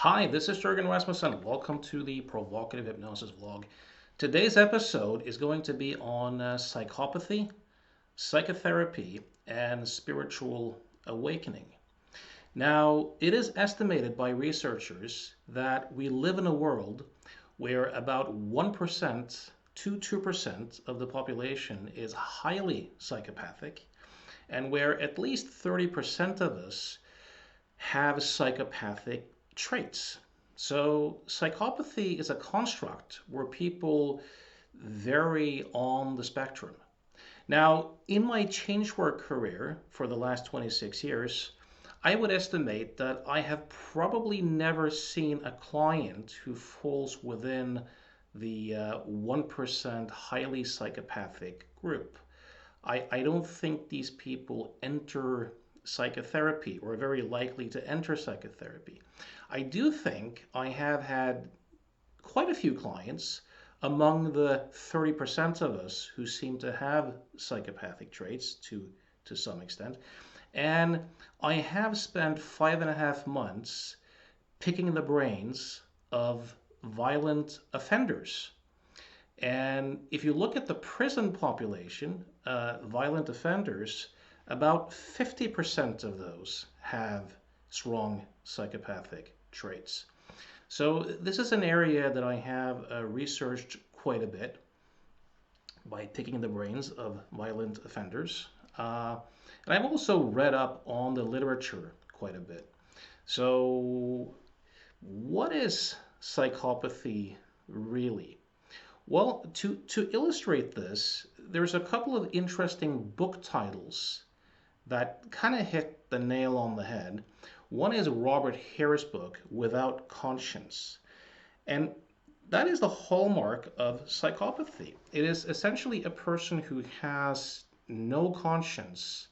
Hi, this is Jurgen Rasmussen. Welcome to the Provocative Hypnosis Vlog. Today's episode is going to be on psychopathy, psychotherapy, and spiritual awakening. Now, it is estimated by researchers that we live in a world where about 1% to 2% of the population is highly psychopathic, and where at least 30% of us have psychopathic traits. So, psychopathy is a construct where people vary on the spectrum. Now, in my change work career for the last 26 years, I would estimate that I have probably never seen a client who falls within the 1% highly psychopathic group. I don't think these people enter psychotherapy or are very likely to enter psychotherapy. I do think I have had quite a few clients among the 30% of us who seem to have psychopathic traits to some extent. And I have spent 5.5 months picking the brains of violent offenders. And if you look at the prison population, violent offenders, about 50% of those have strong psychopathic traits. So this is an area that I have researched quite a bit by picking the brains of violent offenders. And I've also read up on the literature quite a bit. So what is psychopathy really? Well, to illustrate this, there's a couple of interesting book titles that kind of hit the nail on the head. One is Robert Harris' book, Without Conscience. And that is the hallmark of psychopathy. It is essentially a person who has no conscience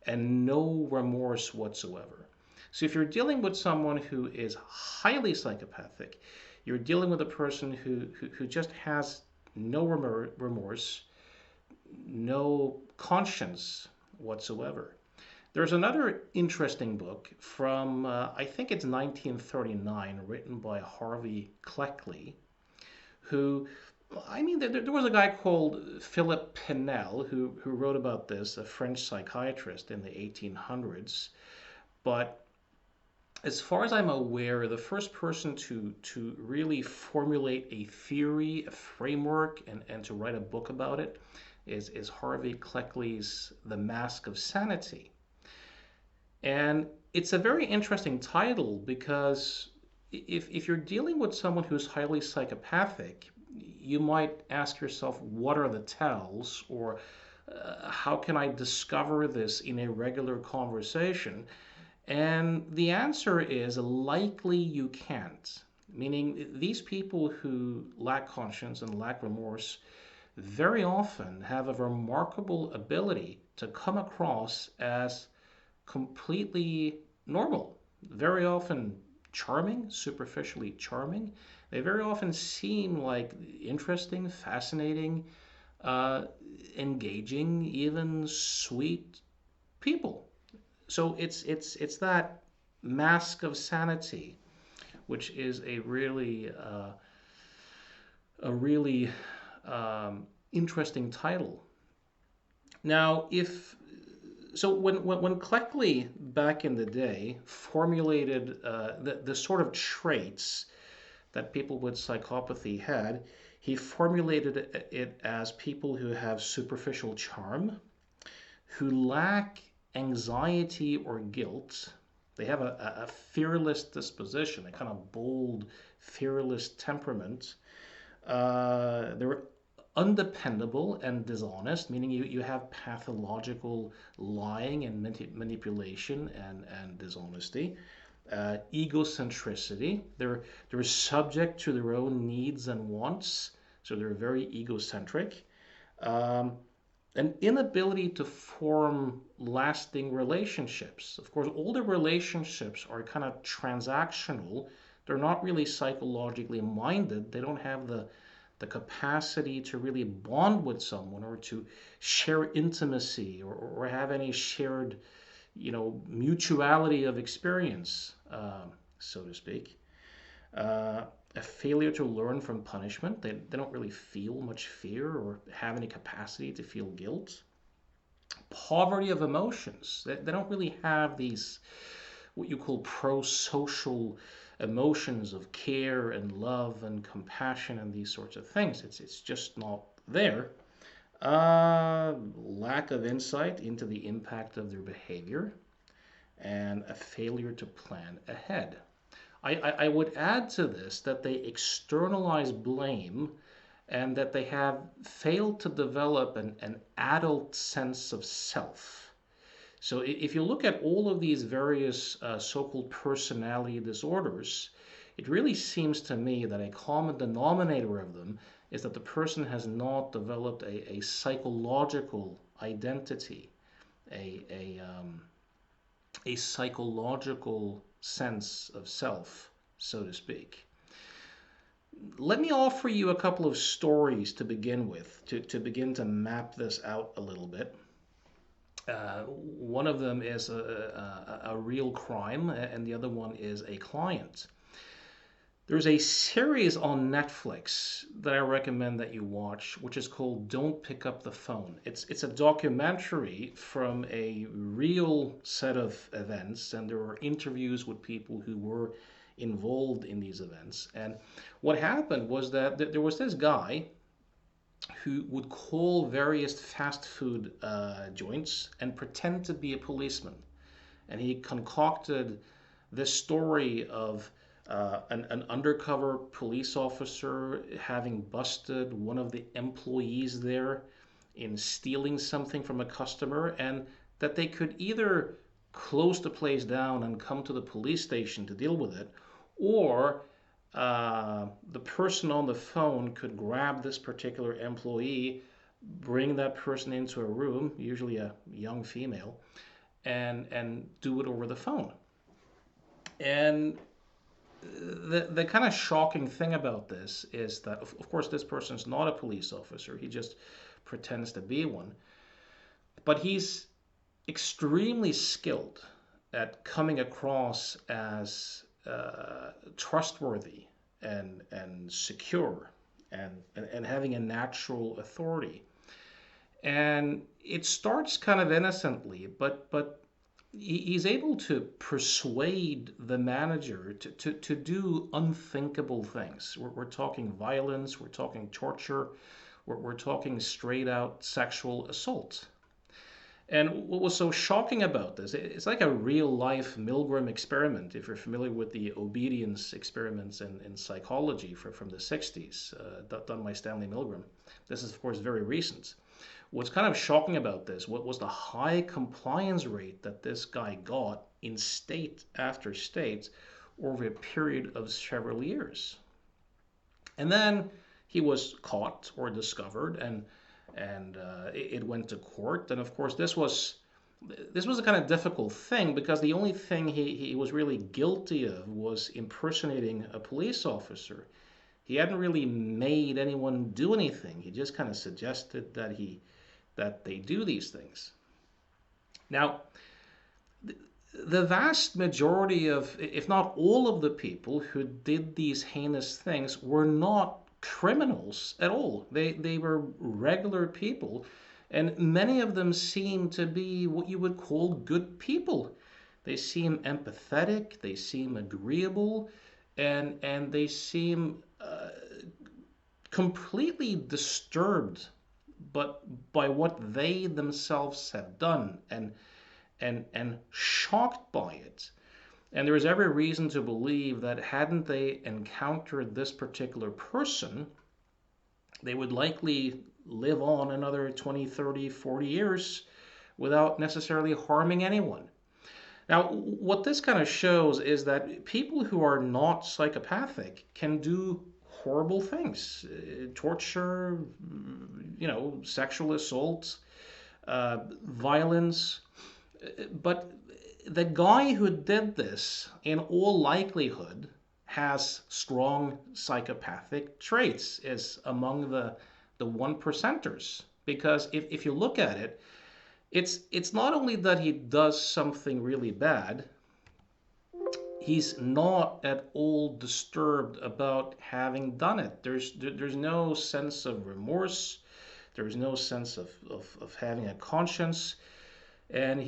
and no remorse whatsoever. So if you're dealing with someone who is highly psychopathic, you're dealing with a person who just has no remorse, no conscience whatsoever. There's another interesting book from, I think it's 1939, written by Harvey Cleckley, who, there was a guy called Philip Pinel who wrote about this, a French psychiatrist in the 1800s. But as far as I'm aware, the first person to really formulate a theory, a framework, and to write a book about it is Harvey Cleckley's The Mask of Sanity. And it's a very interesting title because if you're dealing with someone who's highly psychopathic, you might ask yourself, what are the tells? Or how can I discover this in a regular conversation? And the answer is likely you can't. Meaning, these people who lack conscience and lack remorse very often have a remarkable ability to come across as completely normal, very often charming, superficially charming. They very often seem like interesting, fascinating, uh, engaging, even sweet people. So it's that mask of sanity, which is a really interesting title. Now, if so, when Cleckley back in the day formulated the sort of traits that people with psychopathy had, he formulated it as people who have superficial charm, who lack anxiety or guilt. They have a fearless disposition, a kind of bold, fearless temperament. They're undependable and dishonest, meaning you have pathological lying and manipulation and dishonesty. Egocentricity. They're subject to their own needs and wants, so they're very egocentric. Um, an inability to form lasting relationships. Of course, all the relationships are kind of transactional. They're not really psychologically minded. They don't have the capacity to really bond with someone or to share intimacy or have any shared, mutuality of experience, so to speak. uh, a failure to learn from punishment. They don't really feel much fear or have any capacity to feel guilt. Poverty of emotions. They don't really have these, what you call pro-social emotions of care and love and compassion and these sorts of things. It's just not there. Lack of insight into the impact of their behavior and a failure to plan ahead. I would add to this that they externalize blame and that they have failed to develop an adult sense of self. So if you look at all of these various so-called personality disorders, it really seems to me that a common denominator of them is that the person has not developed a psychological identity, a, a, um, a psychological sense of self, so to speak. Let me offer you a couple of stories to begin with, to begin to map this out a little bit. One of them is a real crime, and the other one is a client. There's a series on Netflix that I recommend that you watch, which is called Don't Pick Up the Phone. It's a documentary from a real set of events, and there are interviews with people who were involved in these events. And what happened was that there was this guy who would call various fast food joints and pretend to be a policeman. And he concocted this story of an undercover police officer having busted one of the employees there in stealing something from a customer, and that they could either close the place down and come to the police station to deal with it, or the person on the phone could grab this particular employee, bring that person into a room, usually a young female, and do it over the phone. And the kind of shocking thing about this is that, of course, this person's not a police officer. He just pretends to be one. But he's extremely skilled at coming across as trustworthy and secure and having a natural authority. And it starts kind of innocently, but he's able to persuade the manager to do unthinkable things. We're talking violence, we're talking torture, we're talking straight out sexual assault. And what was so shocking about this, it's like a real life Milgram experiment, if you're familiar with the obedience experiments in psychology from the 60s, done by Stanley Milgram. This is, of course, very recent. What's kind of shocking about this, what was the high compliance rate that this guy got in state after state over a period of several years. And then he was caught or discovered, and it went to court. And of course, this was a kind of difficult thing because the only thing he was really guilty of was impersonating a police officer. He hadn't really made anyone do anything. He just kind of suggested that they do these things. Now, the vast majority of, if not all of the people who did these heinous things were not criminals at all. They were regular people, and many of them seem to be what you would call good people. They seem empathetic, they seem agreeable, and they seem completely disturbed but by what they themselves have done and shocked by it. And there is every reason to believe that hadn't they encountered this particular person, they would likely live on another 20, 30, 40 years without necessarily harming anyone. Now, what this kind of shows is that people who are not psychopathic can do horrible things, torture, sexual assault, violence. But the guy who did this, in all likelihood, has strong psychopathic traits, is among the one percenters. Because if you look at it, it's not only that he does something really bad, he's not at all disturbed about having done it. There's no sense of remorse. There's no sense of having a conscience, and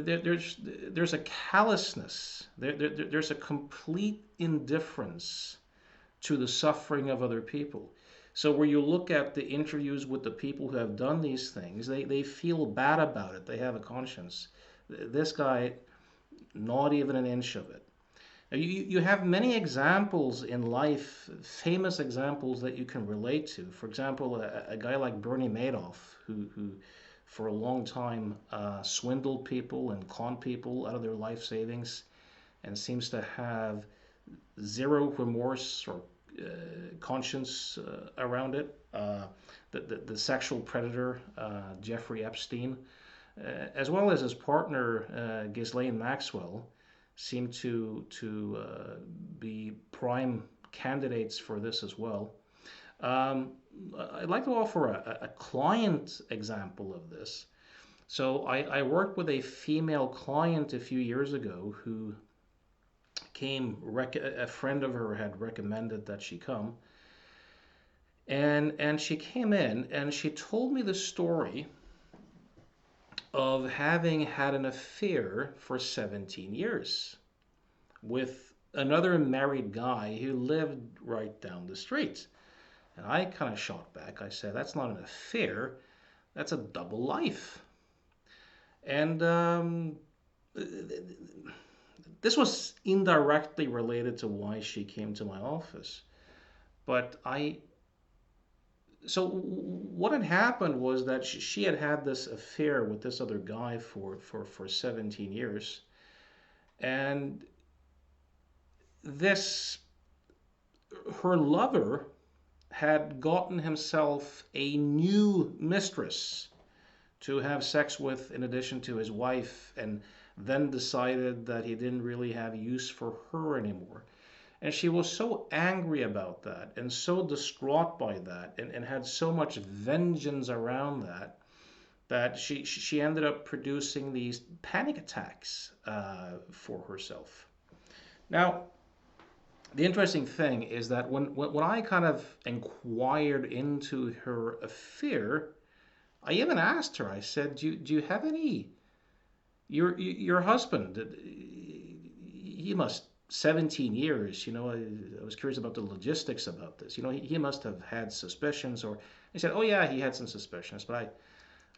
there's a callousness. There's a complete indifference to the suffering of other people. So where you look at the interviews with the people who have done these things, they feel bad about it. They have a conscience. This guy, not even an inch of it. You have many examples in life, famous examples that you can relate to. For example, a guy like Bernie Madoff, who for a long time swindled people and conned people out of their life savings and seems to have zero remorse or conscience around it. The sexual predator, Jeffrey Epstein, as well as his partner, Ghislaine Maxwell, seem to be prime candidates for this as well. Um, I'd like to offer a client example of this. So I worked with a female client a few years ago who a friend of her had recommended that she come, and she came in and she told me the story of having had an affair for 17 years with another married guy who lived right down the street. And I kind of shot back. I said, that's not an affair, that's a double life. And this was indirectly related to why she came to my office. But so what had happened was that she had had this affair with this other guy for 17 years. And this, her lover had gotten himself a new mistress to have sex with in addition to his wife, and then decided that he didn't really have use for her anymore. And she was so angry about that and so distraught by that, and had so much vengeance around that, that she ended up producing these panic attacks for herself. Now, the interesting thing is that when I kind of inquired into her affair, I even asked her, I said, do you have any, your husband, he must, 17 years, I was curious about the logistics about this. He must have had suspicions, or he said, oh yeah, he had some suspicions, but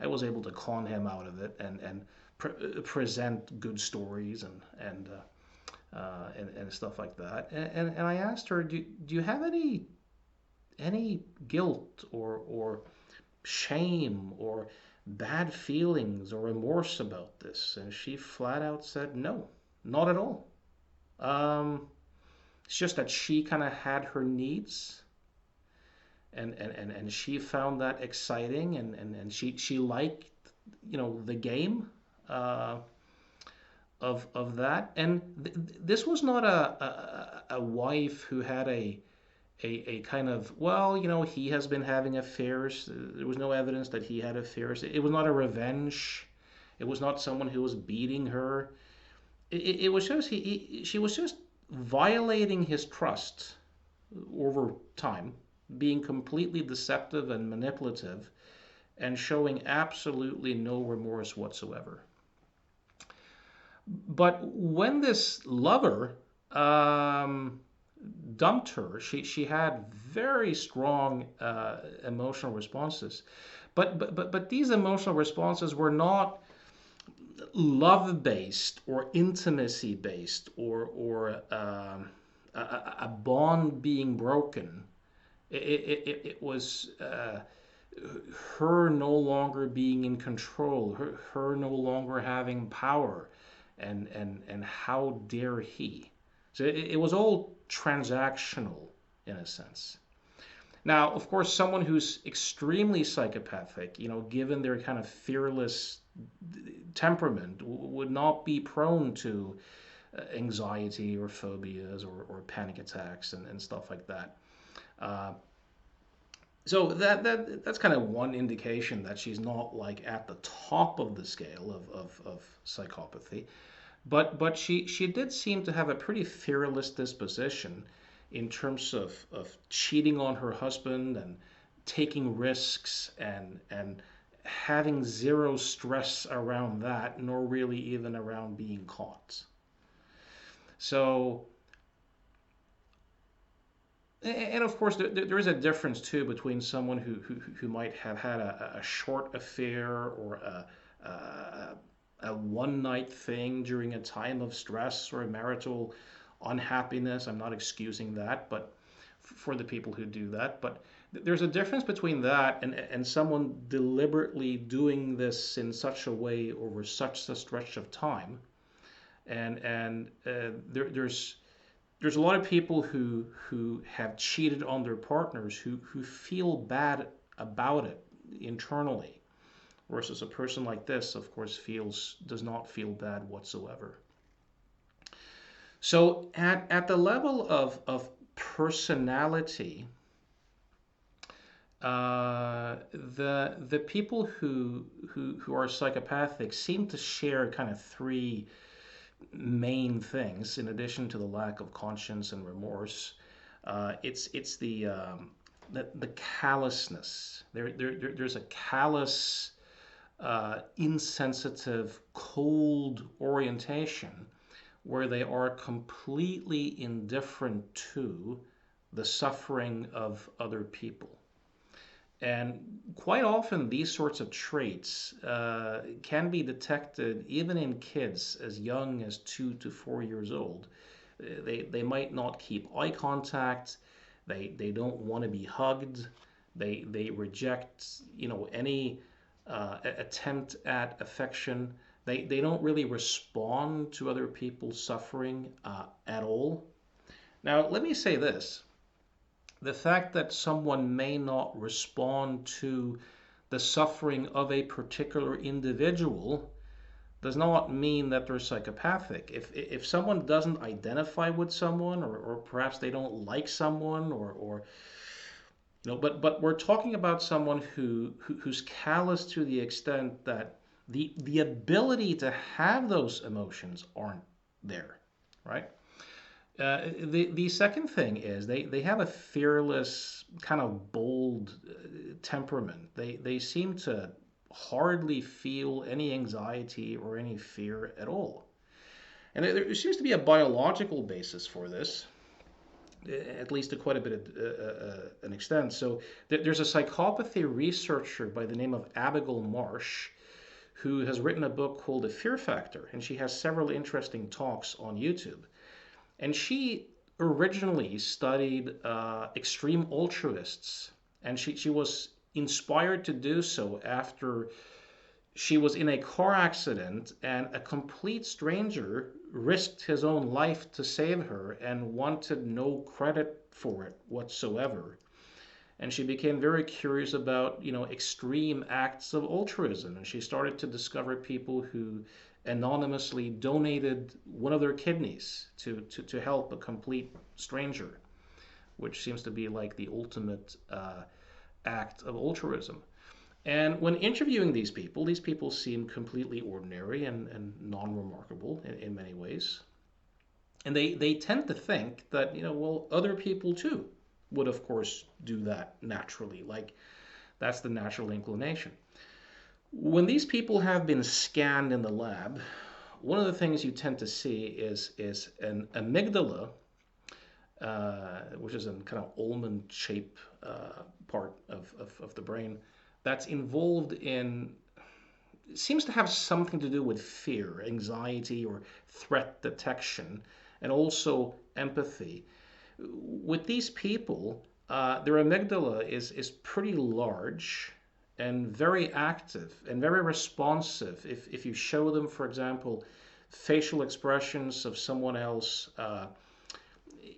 I was able to con him out of it and present good stories and stuff like that. And I asked her, do you have any guilt or shame or bad feelings or remorse about this? And she flat out said, no, not at all. Um, it's just that she kind of had her needs, and she found that exciting, and she liked, the game uh, of that. And this was not a wife who had a kind of, well, he has been having affairs. There was no evidence that he had affairs. It was not a revenge. It was not someone who was beating her. It was just she was just violating his trust over time, being completely deceptive and manipulative, and showing absolutely no remorse whatsoever. But when this lover dumped her, she had very strong emotional responses. But these emotional responses were not love based or intimacy based, or a bond being broken. It was her no longer being in control, her no longer having power, and how dare he. So it was all transactional in a sense. Now, of course, someone who's extremely psychopathic, given their kind of fearless temperament, would not be prone to anxiety or phobias or panic attacks and stuff like that. Uh, so that's kind of one indication that she's not like at the top of the scale of psychopathy. But she did seem to have a pretty fearless disposition in terms of cheating on her husband and taking risks and having zero stress around that, nor really even around being caught. So, and of course, there is a difference too between someone who might have had a short affair or a one night thing during a time of stress or marital unhappiness. I'm not excusing that, but for the people who do that. But there's a difference between that and someone deliberately doing this in such a way over such a stretch of time. And there's a lot of people who have cheated on their partners who feel bad about it internally, versus a person like this, of course, feels does not feel bad whatsoever. So at the level of personality, the people who are psychopathic seem to share kind of three main things in addition to the lack of conscience and remorse. It's the callousness. There's a callous, insensitive, cold orientation where they are completely indifferent to the suffering of other people. And quite often, these sorts of traits can be detected even in kids as young as 2 to 4 years old. They might not keep eye contact. They don't want to be hugged. They reject any attempt at affection. They don't really respond to other people's suffering at all. Now, let me say this: the fact that someone may not respond to the suffering of a particular individual does not mean that they're psychopathic. If someone doesn't identify with someone, or perhaps they don't like someone, or but we're talking about someone who's callous to the extent that the ability to have those emotions aren't there, right? The second thing is they have a fearless, kind of bold temperament. They seem to hardly feel any anxiety or any fear at all. And there seems to be a biological basis for this, at least to quite a bit of an extent. So there's a psychopathy researcher by the name of Abigail Marsh who has written a book called The Fear Factor, and she has several interesting talks on YouTube. And she originally studied extreme altruists, and she was inspired to do so after she was in a car accident and a complete stranger risked his own life to save her and wanted no credit for it whatsoever. And she became very curious about, extreme acts of altruism, and she started to discover people who anonymously donated one of their kidneys to help a complete stranger, which seems to be like the ultimate act of altruism. And when interviewing these people seem completely ordinary and non-remarkable in many ways. And they tend to think that, well, other people too would, of course, do that naturally. Like, that's the natural inclination. When these people have been scanned in the lab, one of the things you tend to see is an amygdala, which is a kind of almond shaped part of the brain that's involved in, seems to have something to do with fear, anxiety, or threat detection, and also empathy. With these people, their amygdala is pretty large and very active and very responsive. If you show them, for example, facial expressions of someone else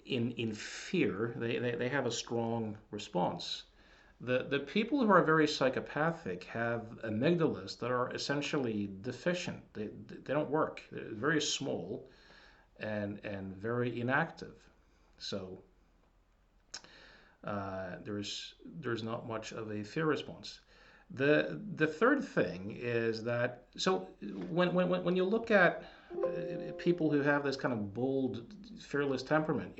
in fear, they have a strong response. The people who are very psychopathic have amygdalas that are essentially deficient. They don't work. They're very small and very inactive. So there's not much of a fear response. The third thing is that, so when you look at people who have this kind of bold, fearless temperament,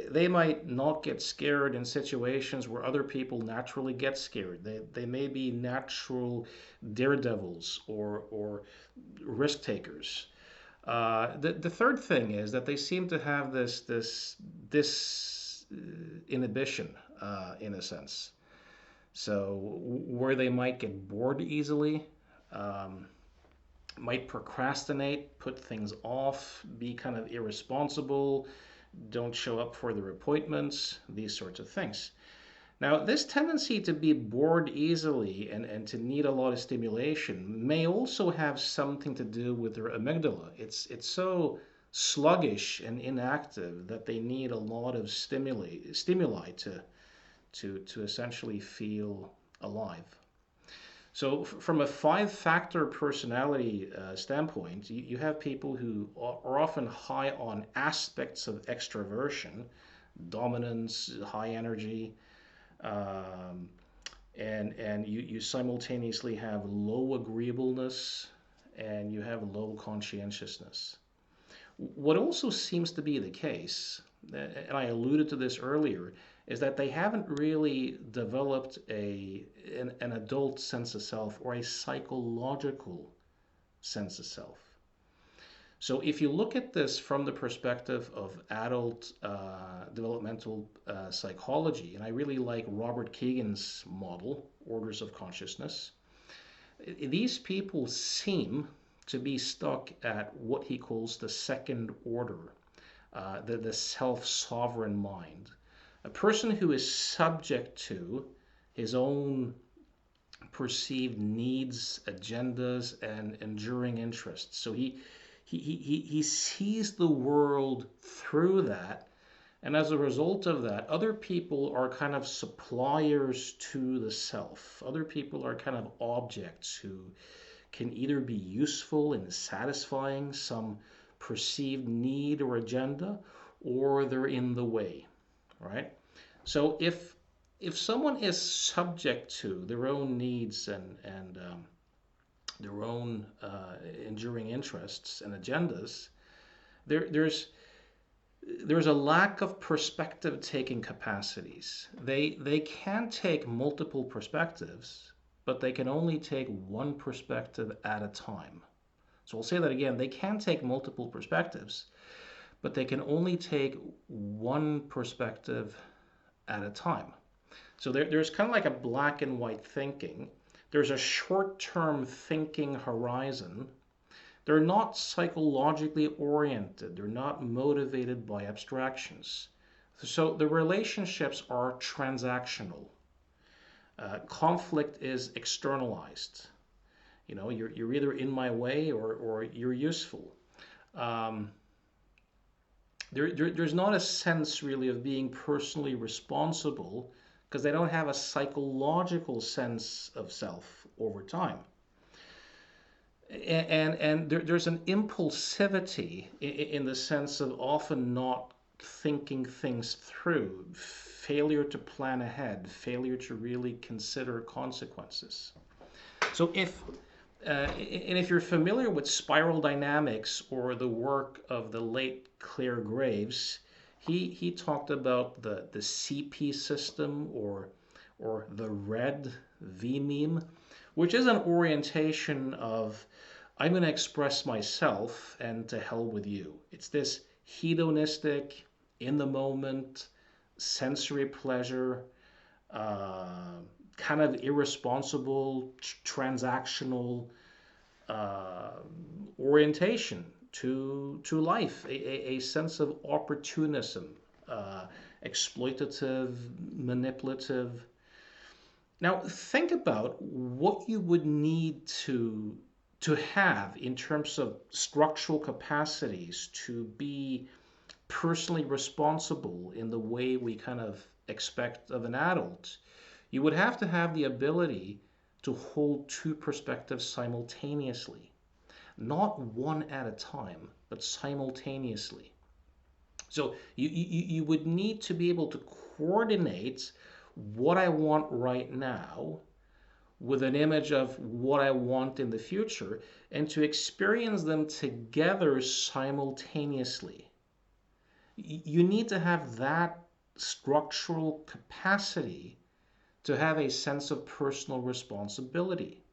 they might not get scared in situations where other people naturally get scared. They may be natural daredevils or risk takers. The third thing is that they seem to have this inhibition, in a sense. So where they might get bored easily, um, might procrastinate, put things off, be kind of irresponsible, don't show up for their appointments, these sorts of things. Now, this tendency to be bored easily and to need a lot of stimulation may also have something to do with their amygdala. It's so sluggish and inactive that they need a lot of stimuli to essentially feel alive. So, from a five-factor personality standpoint, you have people who are often high on aspects of extroversion, dominance, high energy, um, and you simultaneously have low agreeableness and you have low conscientiousness. What also seems to be the case, and I alluded to this earlier, is that they haven't really developed an adult sense of self or a psychological sense of self. So if you look at this from the perspective of adult developmental psychology, and I really like Robert Kegan's model, Orders of Consciousness, these people seem to be stuck at what he calls the second order, the self-sovereign mind. A person who is subject to his own perceived needs, agendas, and enduring interests. So he sees the world through that. And as a result of that, other people are kind of suppliers to the self. Other people are kind of objects who can either be useful in satisfying some perceived need or agenda, or they're in the way, right? So if someone is subject to their own needs and their own enduring interests and agendas, there's a lack of perspective taking capacities. They can take multiple perspectives, but they can only take one perspective at a time. So I'll say that again. They can take multiple perspectives, but they can only take one perspective at a time. So there's kind of like a black and white thinking. There's a short-term thinking horizon. They're not psychologically oriented. They're not motivated by abstractions. So the relationships are transactional. Conflict is externalized. You're either in my way or you're useful. Um, there's not a sense really of being personally responsible because they don't have a psychological sense of self over time. And there's an impulsivity in the sense of often not thinking things through, failure to plan ahead, failure to really consider consequences. So if you're familiar with spiral dynamics or the work of the late Clare Graves, he talked about the CP system or the red V meme, which is an orientation of I'm going to express myself and to hell with you. It's this hedonistic, in the moment, sensory pleasure, kind of irresponsible, transactional uh, orientation to life, a sense of opportunism, exploitative, manipulative. Now, think about what you would need to have in terms of structural capacities to be personally responsible in the way we kind of expect of an adult. You would have to have the ability to hold two perspectives simultaneously, not one at a time, but simultaneously. So you would need to be able to coordinate what I want right now with an image of what I want in the future, and to experience them together simultaneously. You need to have that structural capacity to have a sense of personal responsibility.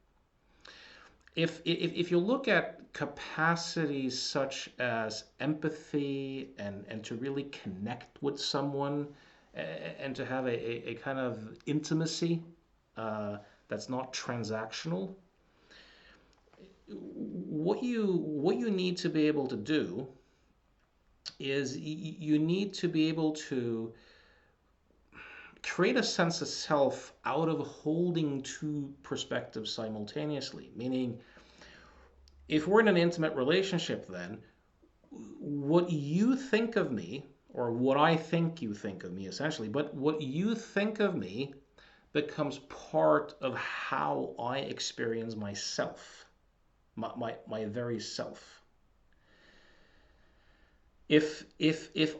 If you look at capacities such as empathy and to really connect with someone, and to have a kind of intimacy uh, that's not transactional, what you need to be able to do is you need to be able to create a sense of self out of holding two perspectives simultaneously. Meaning, if we're in an intimate relationship, then what you think of me, or what I think you think of me essentially, but what you think of me becomes part of how I experience myself, my very self. If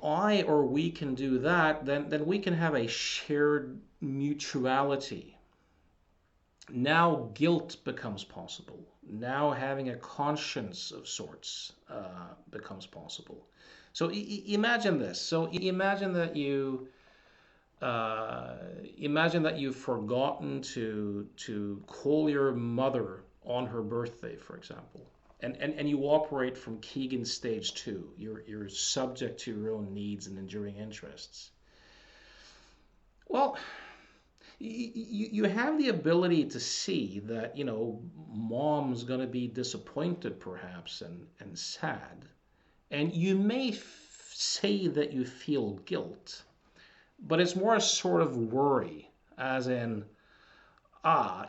I or we can do that, then we can have a shared mutuality. Now guilt becomes possible. Now having a conscience of sorts becomes possible. So imagine this. So uh, imagine that you've forgotten to call your mother on her birthday, for example, and you operate from Keegan stage two. You're subject to your own needs and enduring interests. Well, you have the ability to see that mom's going to be disappointed perhaps and sad, and you may say that you feel guilt, but it's more a sort of worry, as in,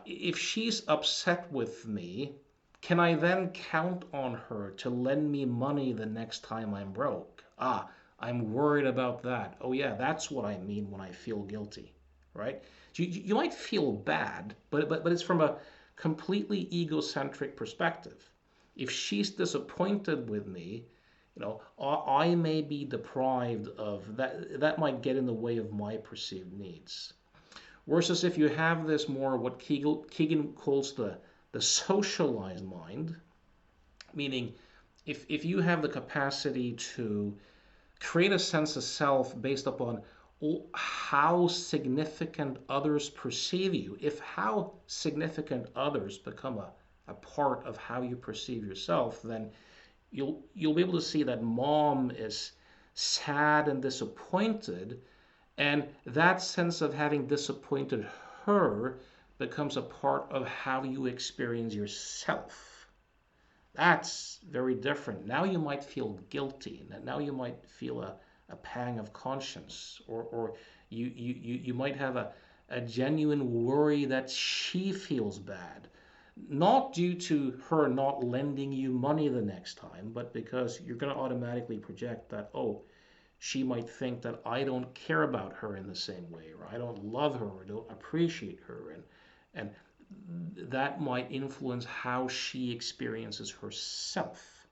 if she's upset with me, can I then count on her to lend me money the next time I'm broke? I'm worried about that. Oh yeah, that's what I mean when I feel guilty, right? You might feel bad, but it's from a completely egocentric perspective. If she's disappointed with me, I may be deprived of that. That might get in the way of my perceived needs. Versus if you have this more what Keegan calls the socialized mind, meaning if you have the capacity to create a sense of self based upon how significant others perceive you, if how significant others become a part of how you perceive yourself, then you'll be able to see that mom is sad and disappointed, and that sense of having disappointed her becomes a part of how you experience yourself. That's very different. Now you might feel guilty. Now you might feel a pang of conscience, or you might have a genuine worry that she feels bad. Not due to her not lending you money the next time, but because you're going to automatically project that, oh, she might think that I don't care about her in the same way, or I don't love her, or don't appreciate her, and that might influence how she experiences herself.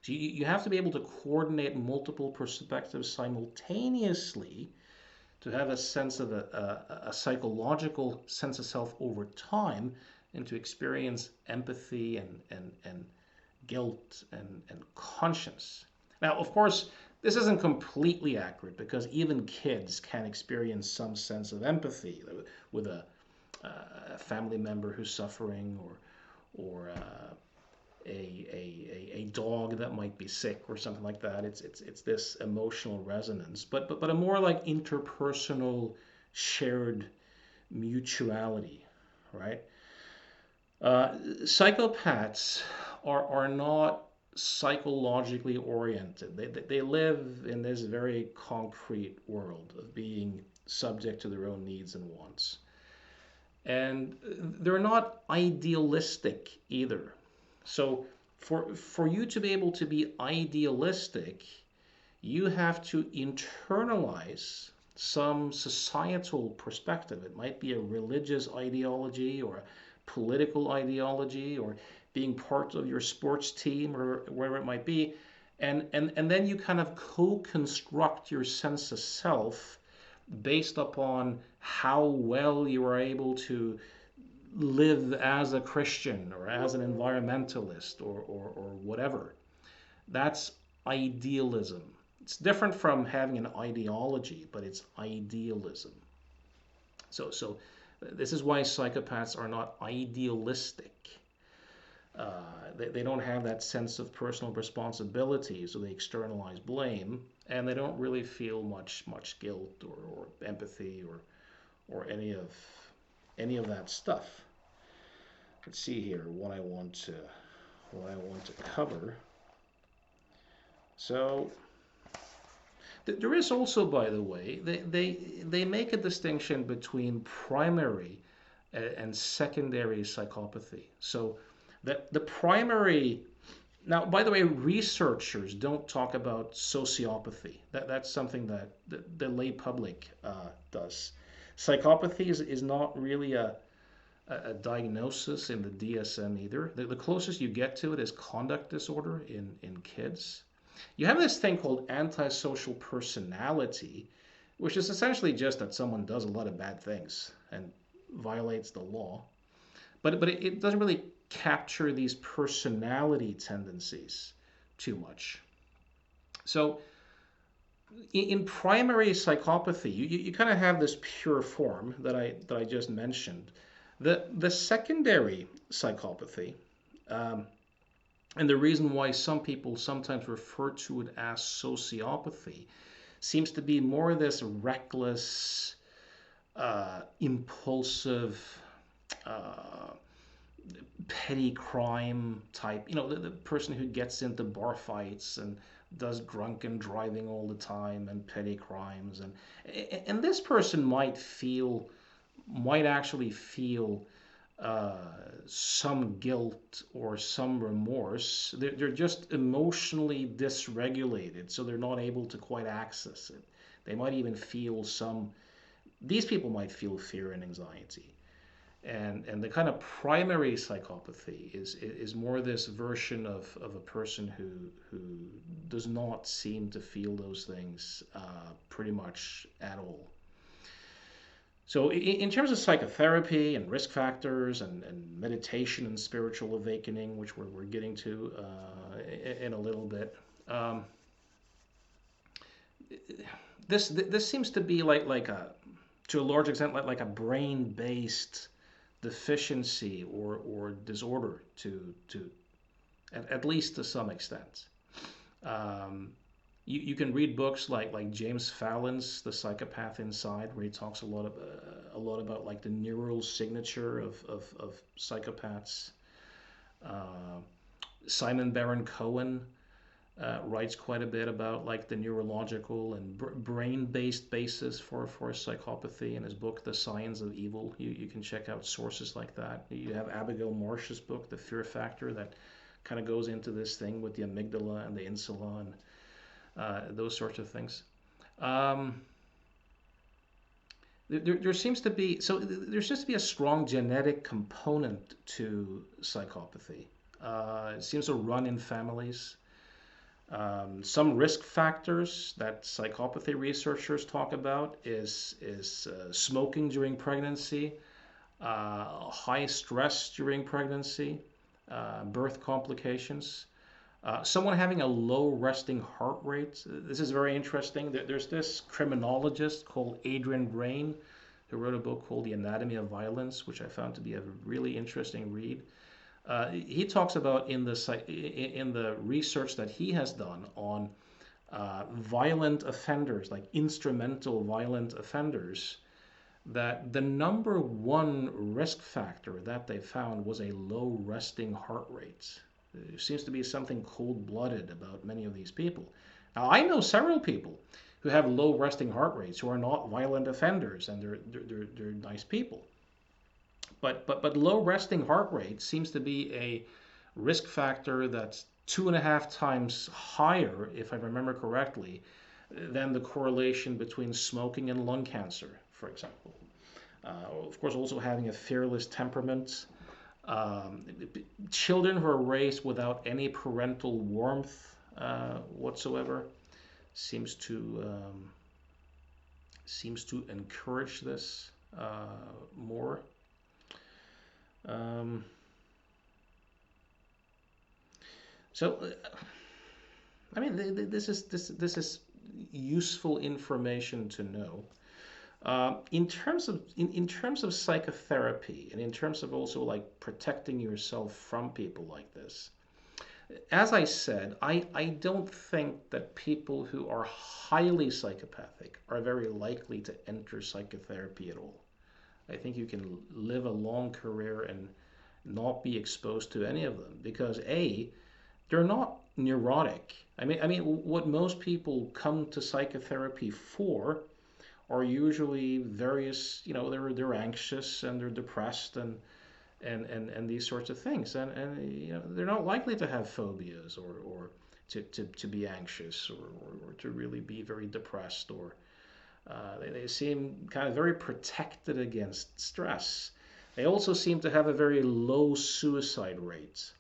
So you have to be able to coordinate multiple perspectives simultaneously to have a sense of a psychological sense of self over time, and to experience empathy and guilt and conscience. Now, of course, this isn't completely accurate, because even kids can experience some sense of empathy with a family member who's suffering, or a dog that might be sick or something like that. It's this emotional resonance, but a more like interpersonal shared mutuality, right? Psychopaths are not psychologically oriented. They live in this very concrete world of being subject to their own needs and wants. And they're not idealistic either. So for you to be able to be idealistic, you have to internalize some societal perspective. It might be a religious ideology, or a political ideology, or being part of your sports team, or wherever it might be. And then you kind of co-construct your sense of self based upon how well you are able to live as a Christian or as an environmentalist or whatever. That's idealism. It's different from having an ideology, but it's idealism. So this is why psychopaths are not idealistic. They don't have that sense of personal responsibility, so they externalize blame, and they don't really feel much guilt or empathy or any of that stuff. Let's see here what I want to cover. So there is also, by the way, they make a distinction between primary and secondary psychopathy. So the primary, now, by the way, researchers don't talk about sociopathy. That's something that the lay public does. Psychopathy is not really a diagnosis in the DSM either. The closest you get to it is conduct disorder in kids. You have this thing called antisocial personality, which is essentially just that someone does a lot of bad things and violates the law. But it doesn't really capture these personality tendencies too much. So in primary psychopathy, you kind of have this pure form that I just mentioned. The secondary psychopathy, um, and the reason why some people sometimes refer to it as sociopathy, seems to be more this reckless, impulsive, uh, petty crime type. The person who gets into bar fights and does drunken driving all the time and petty crimes, and this person might actually feel uh, some guilt or some remorse. They're just emotionally dysregulated, so they're not able to quite access it. They might even feel these people might feel fear and anxiety. And the kind of primary psychopathy is more this version of a person who does not seem to feel those things pretty much at all. So, in terms of psychotherapy and risk factors and meditation and spiritual awakening, which we're getting to in a little bit, um, this seems to be like a to a large extent like a brain-based deficiency or disorder to at least to some extent. Um, you can read books like James Fallon's The Psychopath Inside, where he talks a lot about like the neural signature of psychopaths. Uh, Simon Baron Cohen writes quite a bit about like the neurological and brain-based basis for psychopathy in his book The Science of Evil. You can check out sources like that. You have Abigail Marsh's book The Fear Factor that kind of goes into this thing with the amygdala and the insula and those sorts of things. Um, there seems to be a strong genetic component to psychopathy. It seems to run in families. Some risk factors that psychopathy researchers talk about is smoking during pregnancy, high stress during pregnancy, birth complications, someone having a low resting heart rate. This is very interesting. There's this criminologist called Adrian Raine who wrote a book called The Anatomy of Violence, which I found to be a really interesting read. He talks about in the research that he has done on violent offenders, like instrumental violent offenders, that the number one risk factor that they found was a low resting heart rate. There seems to be something cold-blooded about many of these people. Now, I know several people who have low resting heart rates who are not violent offenders, and they're nice people. But low resting heart rate seems to be a risk factor that's 2.5 times higher, if I remember correctly, than the correlation between smoking and lung cancer, for example. Of course, also having a fearless temperament. Um, Children who are raised without any parental warmth whatsoever seems to encourage this more. Um, so, I mean, this is useful information to know. In terms of psychotherapy, and in terms of also like protecting yourself from people like this, as I said, I don't think that people who are highly psychopathic are very likely to enter psychotherapy at all. I think you can live a long career and not be exposed to any of them because A, they're not neurotic. I mean, what most people come to psychotherapy for are usually various, they're anxious and they're depressed and these sorts of things, and they're not likely to have phobias or to be anxious or to really be very depressed or they seem kind of very protected against stress. They also seem to have a very low suicide rate.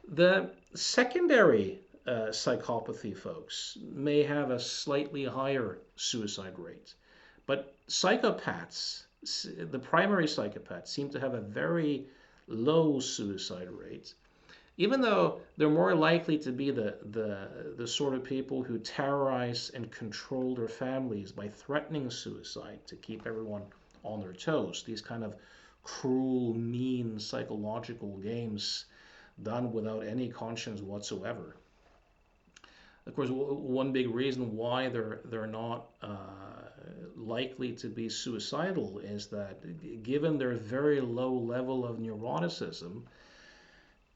The secondary psychopathy folks may have a slightly higher suicide rate, but psychopaths, the primary psychopaths, seem to have a very low suicide rate, even though they're more likely to be the sort of people who terrorize and control their families by threatening suicide to keep everyone on their toes. These kind of cruel, mean psychological games done without any conscience whatsoever. Of course, one big reason why they're not likely to be suicidal is that given their very low level of neuroticism,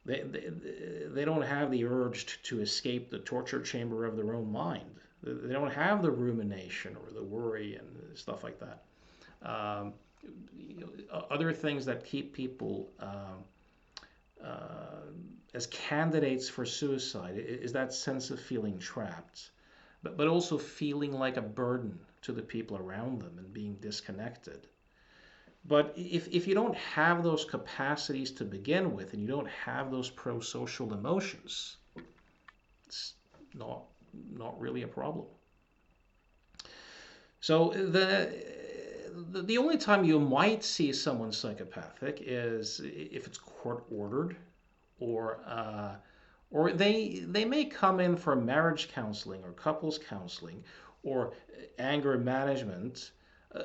they don't have the urge to escape the torture chamber of their own mind. They don't have the rumination or the worry and stuff like that. Um, Other things that keep people uh, as candidates for suicide is that sense of feeling trapped, but also feeling like a burden to the people around them and being disconnected. But if you don't have those capacities to begin with and you don't have those pro-social emotions, it's not really a problem. So the only time you might see someone psychopathic is if it's court ordered or they may come in for marriage counseling or couples counseling or anger management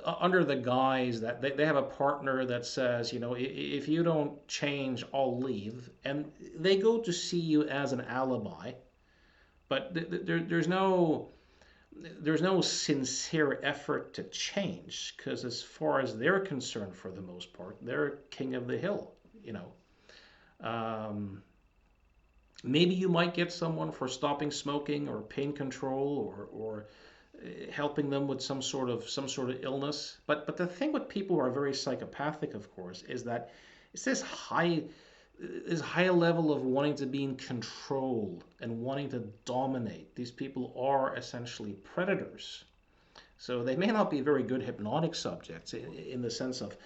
under the guise that they have a partner that says, if you don't change, I'll leave. And they go to see you as an alibi, but there's no sincere effort to change because as far as they're concerned, for the most part, they're king of the hill, you know. Um, Maybe you might get someone for stopping smoking or pain control or helping them with some sort of illness. But the thing with people who are very psychopathic, of course, is that it's this high level of wanting to be in control and wanting to dominate. These people are essentially predators. So they may not be very good hypnotic subjects in the sense of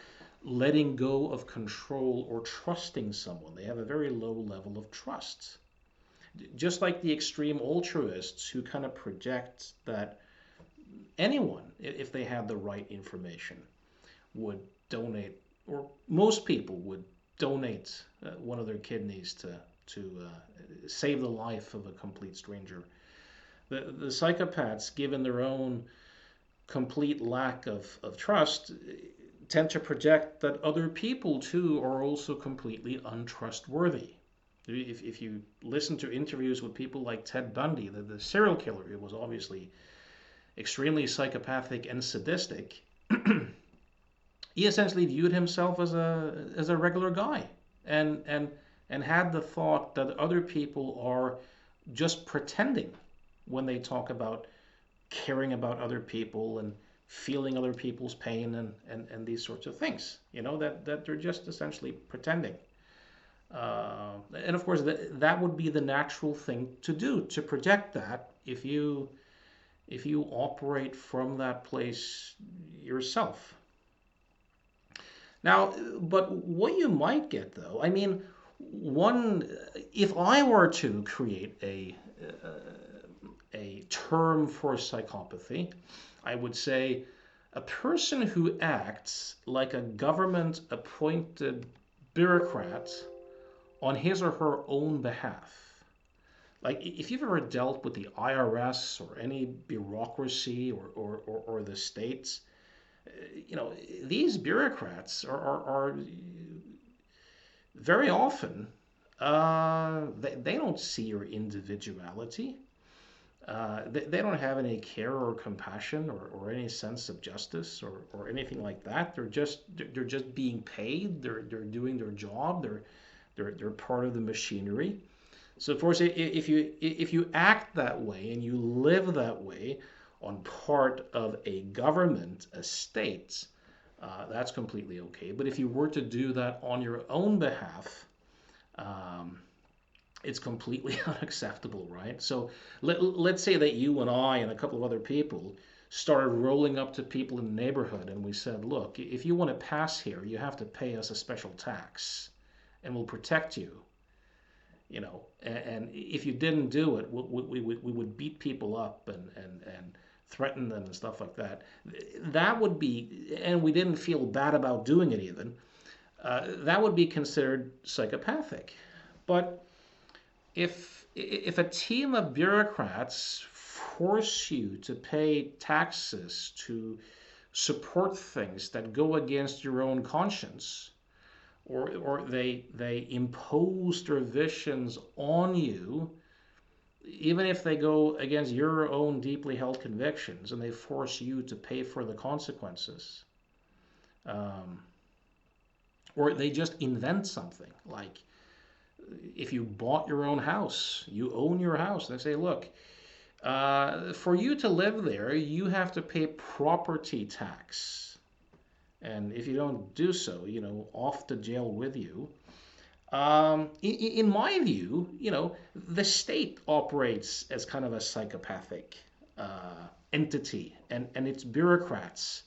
letting go of control or trusting someone. They have a very low level of trust. Just like the extreme altruists who kind of project that anyone, if they had the right information, would donate, or most people would donate one of their kidneys to save the life of a complete stranger. The psychopaths, given their own complete lack of trust, tend to project that other people too are also completely untrustworthy. If you listen to interviews with people like Ted Bundy, the serial killer who was obviously extremely psychopathic and sadistic, he essentially viewed himself as a regular guy and had the thought that other people are just pretending when they talk about caring about other people and feeling other people's pain and these sorts of things. That they're just essentially pretending. And of course, that would be the natural thing to do, to project that if you operate from that place yourself. Now, but what you might get though, I mean, if I were to create a term for psychopathy, I would say a person who acts like a government appointed bureaucrat on his or her own behalf. Like if you've ever dealt with the IRS or any bureaucracy or the states, these bureaucrats are very often, they don't see your individuality. They don't have any care or compassion or any sense of justice or anything like that. They're just being paid. They're doing their job. They're part of the machinery. So of course, if you act that way and you live that way on part of a government, a state, that's completely okay. But if you were to do that on your own behalf, um, it's completely unacceptable, right? So let's say that you and I and a couple of other people started rolling up to people in the neighborhood and we said, look, if you want to pass here, you have to pay us a special tax and we'll protect you. And if you didn't do it, we would beat people up and threaten them and stuff like that. That would be, and we didn't feel bad about doing it even, that would be considered psychopathic. But if a team of bureaucrats force you to pay taxes to support things that go against your own conscience, or they impose their visions on you, even if they go against your own deeply held convictions, and they force you to pay for the consequences, um, or they just invent something like if you bought your own house, you own your house, they say, look, for you to live there, you have to pay property tax. And if you don't do so, off to jail with you. In my view, the state operates as kind of a psychopathic entity, and its bureaucrats,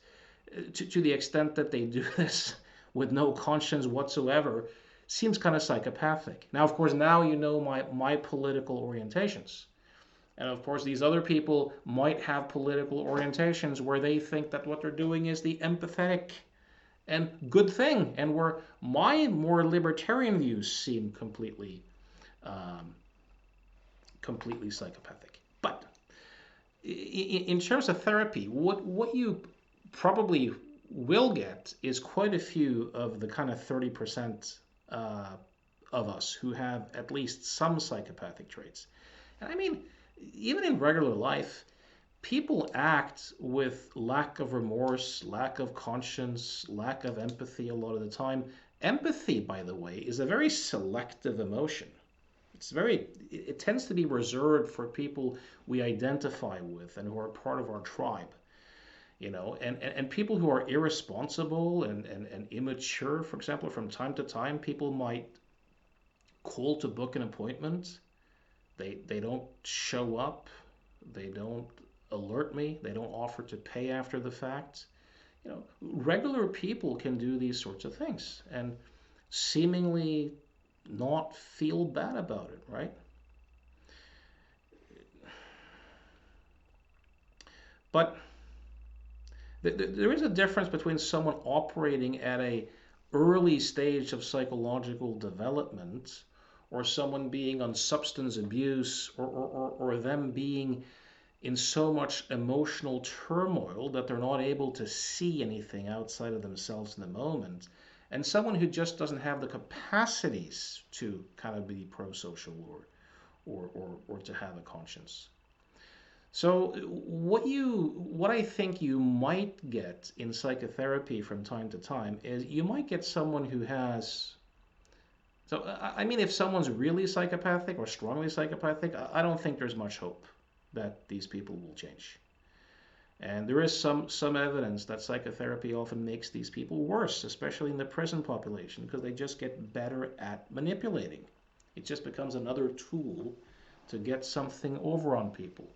to the extent that they do this with no conscience whatsoever, seems kind of psychopathic. Now, of course, now you know my political orientations. And of course, these other people might have political orientations where they think that what they're doing is the empathetic and good thing, and where my more libertarian views seem um, completely psychopathic. But in terms of therapy, what you probably will get is quite a few of the kind of 30% of us who have at least some psychopathic traits. And I mean, even in regular life, people act with lack of remorse, lack of conscience, lack of empathy a lot of the time. Empathy, by the way, is a very selective emotion. It tends to be reserved for people we identify with and who are part of our tribe. And people who are irresponsible and immature, for example, from time to time, people might call to book an appointment. They don't show up. They don't alert me. They don't offer to pay after the fact. Regular people can do these sorts of things and seemingly not feel bad about it, right? But there is a difference between someone operating at a early stage of psychological development, or someone being on substance abuse, or them being in so much emotional turmoil that they're not able to see anything outside of themselves in the moment, and someone who just doesn't have the capacities to kind of be pro-social or to have a conscience. So what I think you might get in psychotherapy from time to time is you might get someone who has. So I mean, if someone's really psychopathic or strongly psychopathic, I don't think there's much hope that these people will change. And there is some evidence that psychotherapy often makes these people worse, especially in the prison population, because they just get better at manipulating. It just becomes another tool to get something over on people.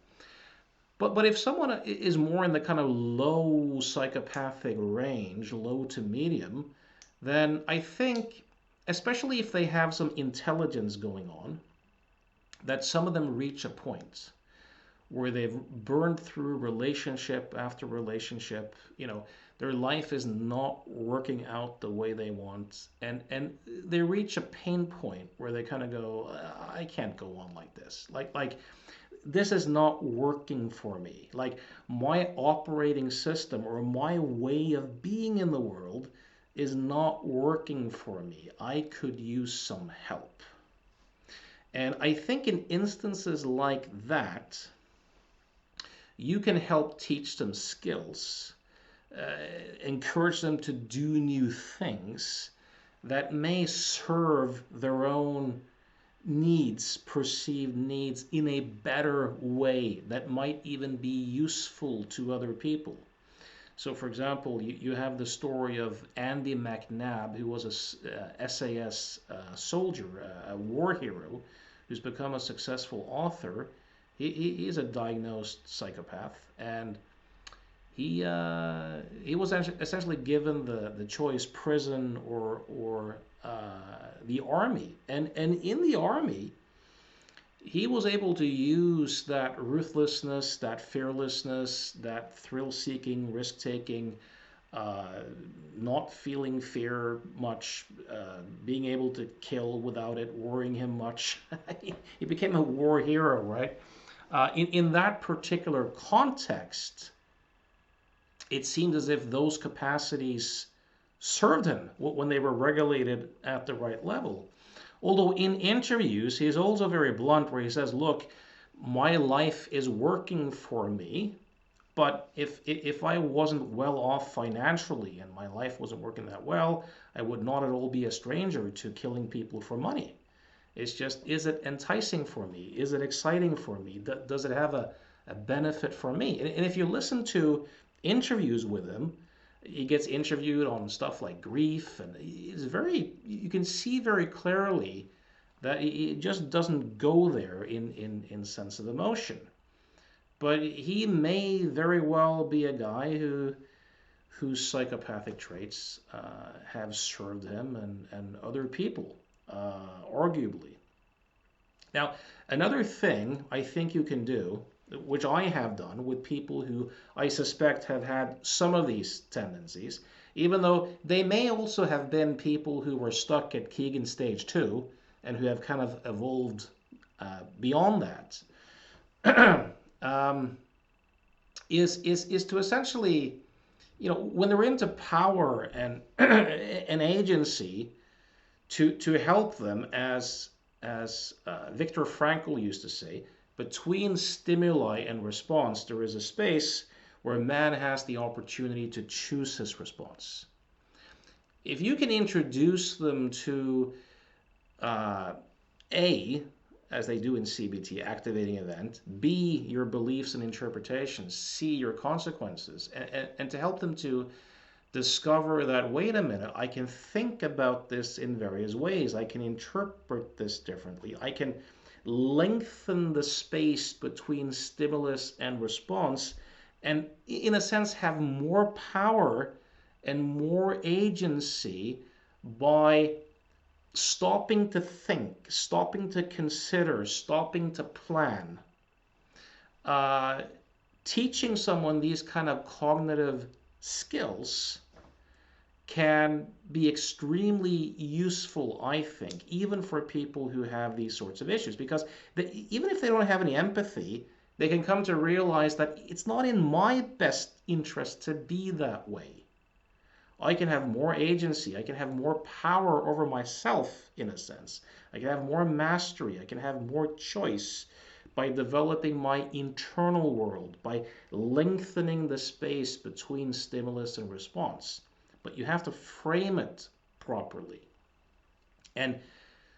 But if someone is more in the kind of low psychopathic range, low to medium, then I think, especially if they have some intelligence going on, that some of them reach a point where they've burned through relationship after relationship. Their life is not working out the way they want, and they reach a pain point where they kind of go, I can't go on like this. Like this is not working for me. Like my operating system or my way of being in the world is not working for me. I could use some help. And I think in instances like that, you can help teach them skills, encourage them to do new things that may serve their own needs, perceived needs, in a better way that might even be useful to other people. So, for example, you have the story of Andy McNabb, who was a SAS soldier, a war hero, who's become a successful author. He's a diagnosed psychopath, and he was essentially given the choice prison or the army, and in the army he was able to use that ruthlessness, that fearlessness, that thrill-seeking, risk-taking, not feeling fear much, being able to kill without it worrying him much. He became a war hero, right? In that particular context, it seemed as if those capacities served him when they were regulated at the right level. Although in interviews, he's also very blunt where he says, look, my life is working for me, but if I wasn't well off financially and my life wasn't working that well, I would not at all be a stranger to killing people for money. It's just, is it enticing for me? Is it exciting for me? Does it have a benefit for me? And if you listen to interviews with him, he gets interviewed on stuff like grief, and you can see very clearly that it just doesn't go there in sense of emotion. But he may very well be a guy whose psychopathic traits have served him and other people, arguably. Now, another thing I think you can do, which I have done with people who I suspect have had some of these tendencies, even though they may also have been people who were stuck at Keegan stage 2 and who have kind of evolved beyond that, is to essentially, when they're into power and an agency, to help them, as Viktor Frankl used to say, between stimuli and response, there is a space where a man has the opportunity to choose his response. If you can introduce them to A, as they do in CBT, activating event, B, your beliefs and interpretations, C, your consequences, and to help them to discover that, wait a minute, I can think about this in various ways. I can interpret this differently. I can lengthen the space between stimulus and response, and in a sense have more power and more agency by stopping to think, stopping to consider, stopping to plan. Teaching someone these kind of cognitive skills can be extremely useful, I think, even for people who have these sorts of issues, because even if they don't have any empathy, they can come to realize that it's not in my best interest to be that way. I can have more agency. I can have more power over myself, in a sense. I can have more mastery. I can have more choice by developing my internal world, by lengthening the space between stimulus and response. But you have to frame it properly. And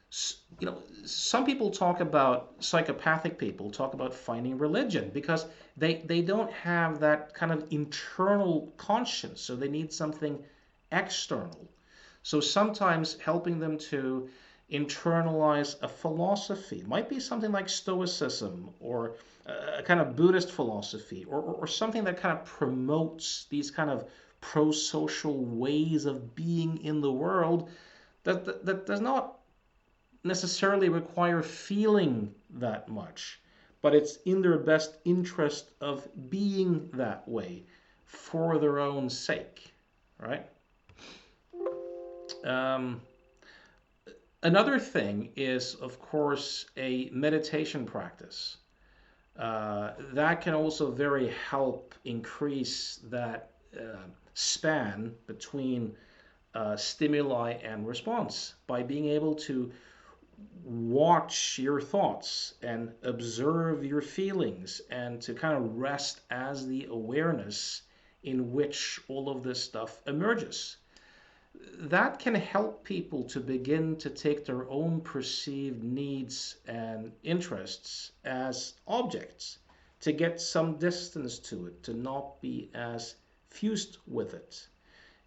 some people talk about, psychopathic people talk about finding religion because they don't have that kind of internal conscience, so they need something external. So sometimes helping them to internalize a philosophy might be something like Stoicism or a kind of Buddhist philosophy, or something that kind of promotes these kind of pro-social ways of being in the world that does not necessarily require feeling that much, but it's in their best interest of being that way for their own sake, right? Um, Another thing is, of course, a meditation practice. That can also very help increase that span between stimuli and response by being able to watch your thoughts and observe your feelings and to kind of rest as the awareness in which all of this stuff emerges. That can help people to begin to take their own perceived needs and interests as objects, to get some distance to it, to not be as fused with it,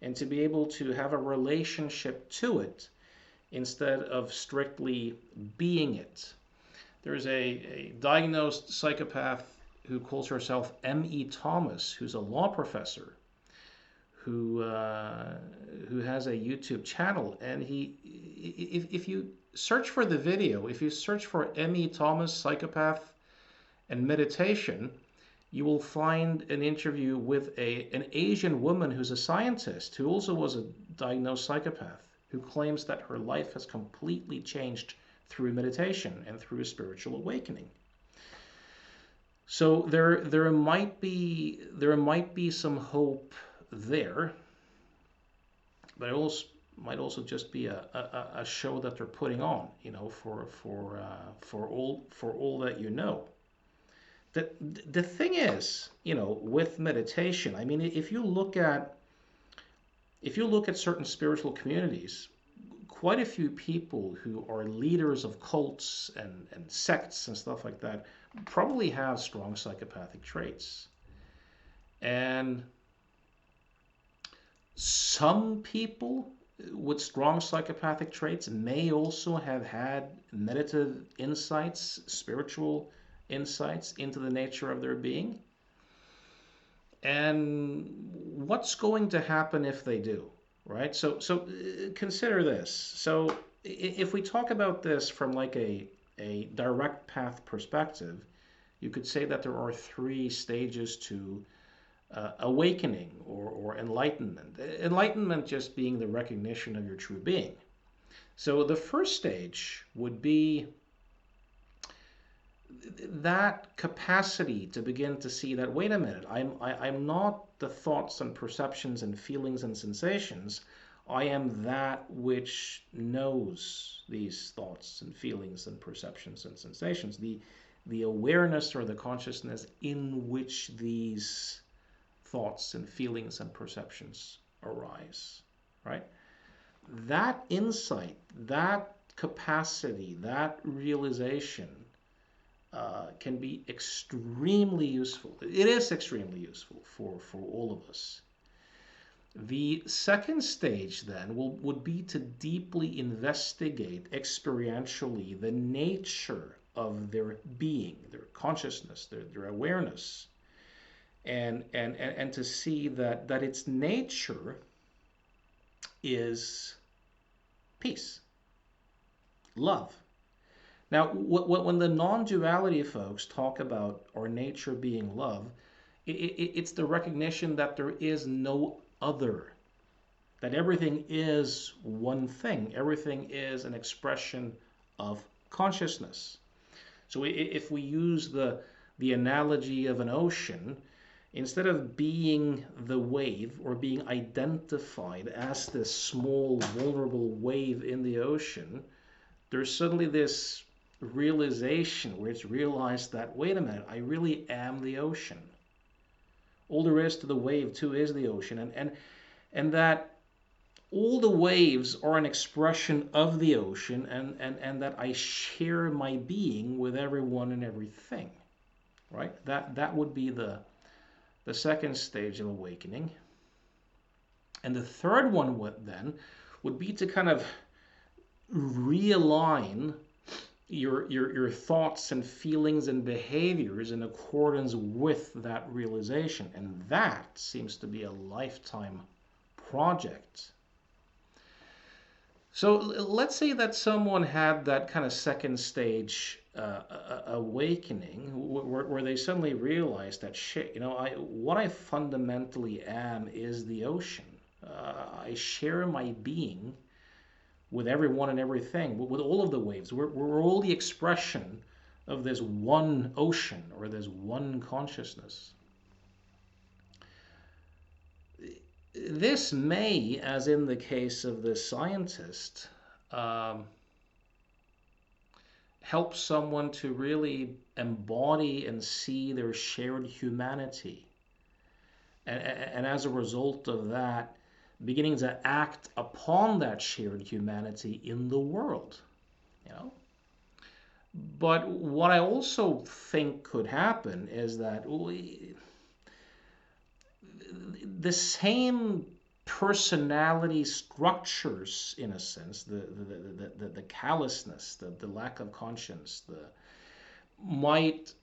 and to be able to have a relationship to it instead of strictly being it. There's a diagnosed psychopath who calls herself M.E. Thomas, who's a law professor, who has a YouTube channel, and if you search for the video, if you search for M.E. Thomas psychopath and meditation, you will find an interview with an Asian woman who's a scientist who also was a diagnosed psychopath, who claims that her life has completely changed through meditation and through a spiritual awakening. So there might be some hope there, but it also might also just be a show that they're putting on, for all that you know. The thing is, with meditation, I mean, if you look at certain spiritual communities, quite a few people who are leaders of cults and sects and stuff like that probably have strong psychopathic traits. And some people with strong psychopathic traits may also have had meditative insights, spiritual insights into the nature of their being. And what's going to happen if they do, right? So consider this. So if we talk about this from like a direct path perspective, you could say that there are 3 stages to awakening or enlightenment. Enlightenment just being the recognition of your true being. So the first stage would be that capacity to begin to see that, wait a minute, I'm not the thoughts and perceptions and feelings and sensations. I am that which knows these thoughts and feelings and perceptions and sensations. The awareness or the consciousness in which these thoughts and feelings and perceptions arise, right? That insight, that capacity, that realization can be extremely useful. It is extremely useful for all of us. The second stage then would be to deeply investigate experientially the nature of their being, their consciousness, their awareness, and to see that its nature is peace, love. Now, when the non-duality folks talk about our nature being love, it's the recognition that there is no other, that everything is one thing, everything is an expression of consciousness. So if we use the analogy of an ocean, instead of being the wave or being identified as this small, vulnerable wave in the ocean, there's suddenly this realization where it's realized that, wait a minute, I really am the ocean. All there is to the wave too is the ocean, and that all the waves are an expression of the ocean, and that I share my being with everyone and everything, right? That would be the second stage of awakening. And the third one would be to kind of realign your thoughts and feelings and behaviors in accordance with that realization. And that seems to be a lifetime project. So let's say that someone had that kind of second stage awakening where they suddenly realized that shit, what I fundamentally am is the ocean. I share my being with everyone and everything, with all of the waves. We're all the expression of this one ocean or this one consciousness. This may, as in the case of the scientist, um, help someone to really embody and see their shared humanity. And as a result of that, beginning to act upon that shared humanity in the world. You know? But what I also think could happen is that the same personality structures, in a sense, the callousness, the lack of conscience, might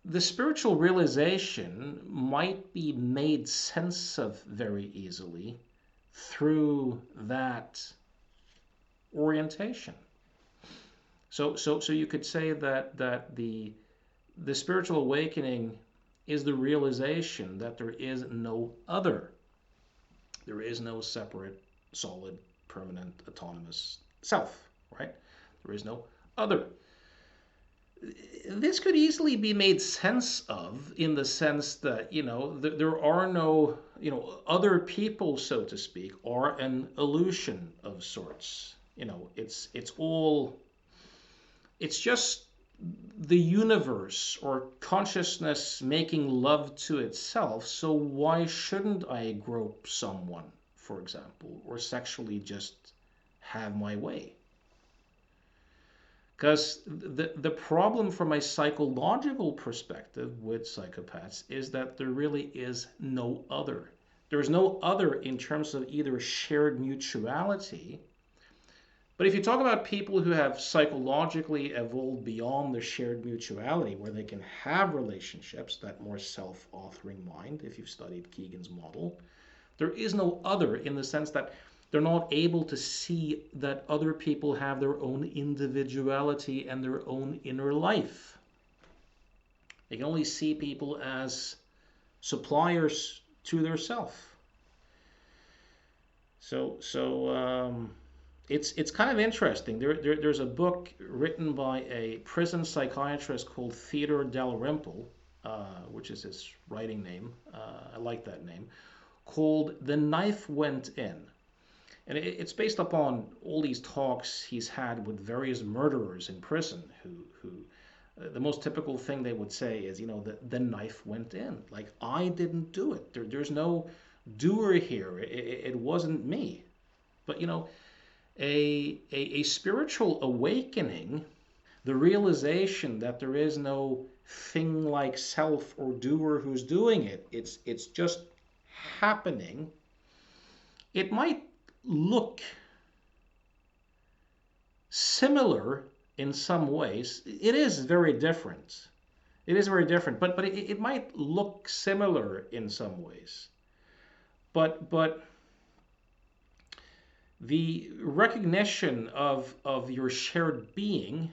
the spiritual realization might be made sense of very easily through that orientation. So you could say that the spiritual awakening is the realization that there is no other. There is no separate, solid, permanent, autonomous self, right? There is no other. This could easily be made sense of in the sense that, there are no, other people, so to speak, are an illusion of sorts. It's just the universe or consciousness making love to itself. So why shouldn't I grope someone, for example, or sexually just have my way? Because the problem from a psychological perspective with psychopaths is that there really is no other. There's no other in terms of either shared mutuality. But if you talk about people who have psychologically evolved beyond the shared mutuality, where they can have relationships, that more self-authoring mind, if you've studied Kegan's model, there is no other in the sense that they're not able to see that other people have their own individuality and their own inner life. They can only see people as suppliers to their self. So it's kind of interesting. There's a book written by a prison psychiatrist called Theodore Dalrymple, which is his writing name. I like that name. Called "The Knife Went In." And it's based upon all these talks he's had with various murderers in prison who the most typical thing they would say is, the knife went in. Like, I didn't do it. There's no doer here. It wasn't me. But, a spiritual awakening, the realization that there is no thing like self or doer who's doing it, it's just happening. It might look similar in some ways. It is very different. It is very different, but it might look similar in some ways. But the recognition of your shared being,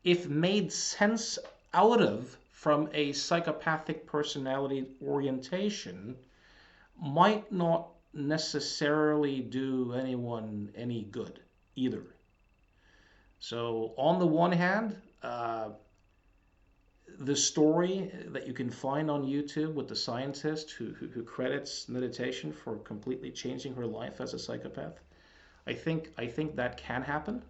if made sense out of from a psychopathic personality orientation, might not necessarily do anyone any good either. So on the one hand, the story that you can find on YouTube with the scientist who credits meditation for completely changing her life as a psychopath, I think that can happen.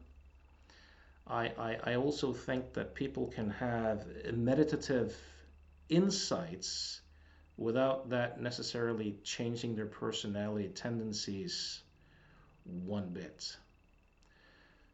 I also think that people can have meditative insights without that necessarily changing their personality tendencies one bit.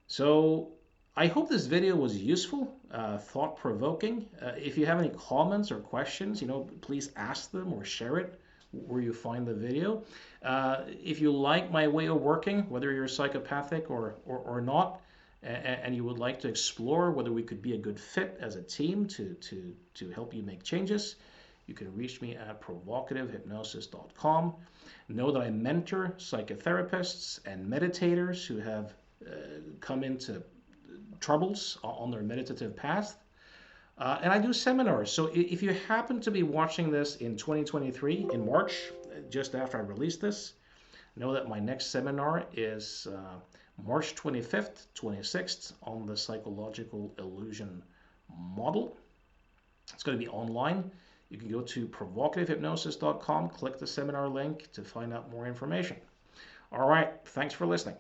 So I hope this video was useful, thought-provoking. If you have any comments or questions, please ask them or share it where you find the video. If you like my way of working, whether you're psychopathic or not, and you would like to explore whether we could be a good fit as a team to help you make changes, You can reach me at provocativehypnosis.com. Know that I mentor psychotherapists and meditators who have come into troubles on their meditative path. And I do seminars. So if you happen to be watching this in 2023, in March, just after I release this, know that my next seminar is March 25th, 26th on the psychological illusion model. It's going to be online. You can go to provocativehypnosis.com, click the seminar link to find out more information. All right, thanks for listening.